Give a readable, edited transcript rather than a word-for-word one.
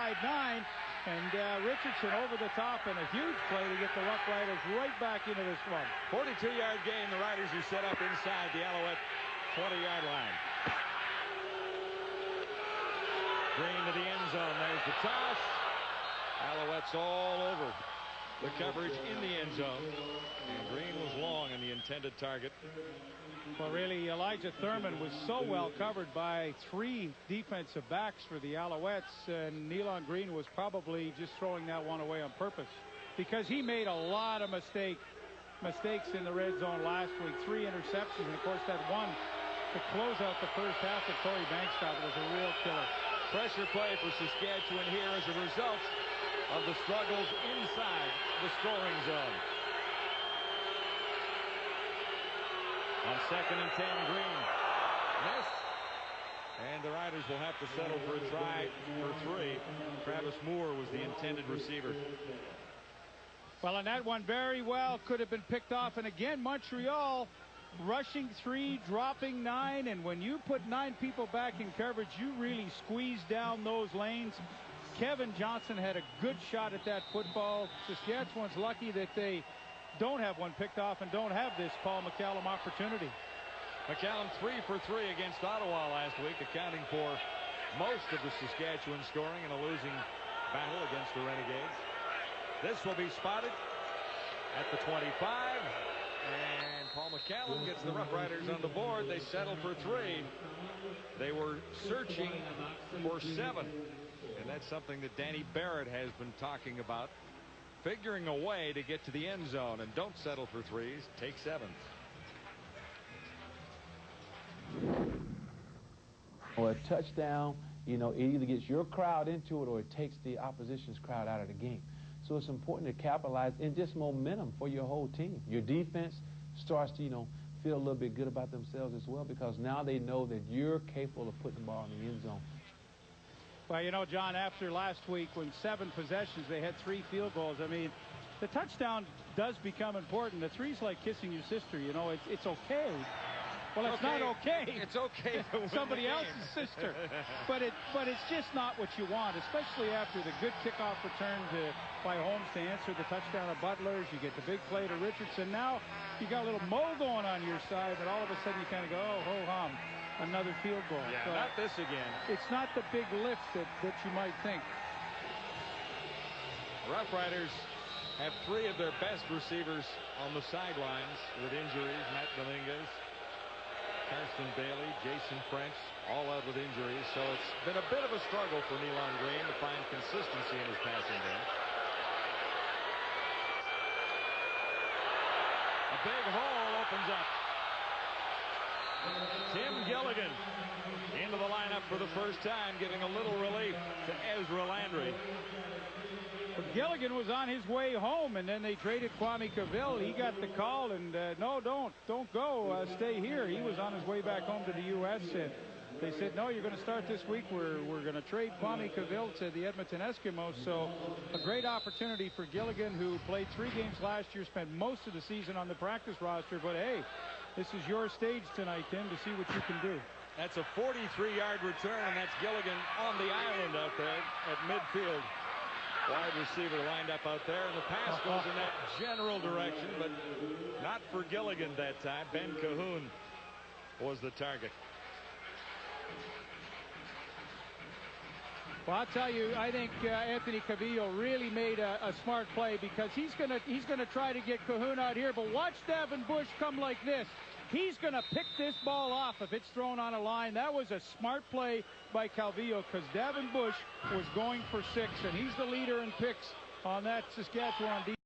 inside 9. And Richardson over the top, and a huge play to get the Roughriders right back into this one. 42-yard gain. The Riders are set up inside the Alouette 20-yard line. Green to the end zone. There's the toss. Alouettes all over the coverage in the end zone. And Green was long on the intended target. Well, really, Elijah Thurman was so well covered by 3 defensive backs for the Alouettes, and Nealon Green was probably just throwing that one away on purpose because he made a lot of mistakes in the red zone last week. 3 interceptions, and of course that one to close out the first half that Corey Banks got was a real killer. Pressure play for Saskatchewan here as a result of the struggles inside the scoring zone. On 2nd and 10, Green missed, and the Riders will have to settle for a try for 3. Travis Moore was the intended receiver. Well, and that one very well could have been picked off, and again Montreal rushing 3, dropping 9, and when you put 9 people back in coverage, you really squeeze down those lanes. Kevin Johnson had a good shot at that football. Saskatchewan's lucky that they don't have one picked off and don't have this Paul McCallum opportunity. McCallum 3 for 3 against Ottawa last week, accounting for most of the Saskatchewan scoring in a losing battle against the Renegades. This will be spotted at the 25, and Paul McCallum gets the Roughriders on the board. They settle for 3. They were searching for 7, and that's something that Danny Barrett has been talking about. Figuring a way to get to the end zone, and don't settle for 3s, take 7s. Or a touchdown, it either gets your crowd into it or it takes the opposition's crowd out of the game. So it's important to capitalize in just momentum for your whole team. Your defense starts to, feel a little bit good about themselves as well, because now they know that you're capable of putting the ball in the end zone. Well, John, after last week when 7 possessions, they had 3 field goals. I mean, the touchdown does become important. The 3's like kissing your sister. It's okay. Well, it's not okay. It's okay to win somebody else's sister. But it's just not what you want, especially after the good kickoff return by Holmes to answer the touchdown of Butler's. You get the big play to Richardson. Now you got a little Mo going on your side, but all of a sudden you kind of go, oh, ho-hum. Another field goal. Yeah, so not this again. It's not the big lift that you might think. Roughriders have 3 of their best receivers on the sidelines with injuries. Matt Dominguez, Karsten Bailey, Jason French, all out with injuries. So it's been a bit of a struggle for Nealon Green to find consistency in his passing game. A big hole opens up. Tim Gilligan into the lineup for the first time, giving a little relief to Ezra Landry. But Gilligan was on his way home, and then they traded Kwame Cavill. He got the call, and no, don't go. Stay here. He was on his way back home to the U.S., and they said, no, you're going to start this week. We're going to trade Kwame Cavill to the Edmonton Eskimos. So a great opportunity for Gilligan, who played 3 games last year, spent most of the season on the practice roster. But, hey, this is your stage tonight, Tim, to see what you can do. That's a 43-yard return, and that's Gilligan on the island out there at midfield. Wide receiver lined up out there, and the pass goes in that general direction, but not for Gilligan that time. Ben Cahoon was the target. Well, I'll tell you, I think Anthony Cavillo really made a smart play, because he's gonna try to get Cahoon out here, but watch Devin Bush come like this. He's going to pick this ball off if it's thrown on a line. That was a smart play by Calvillo, because Devin Bush was going for 6, and he's the leader in picks on that Saskatchewan defense.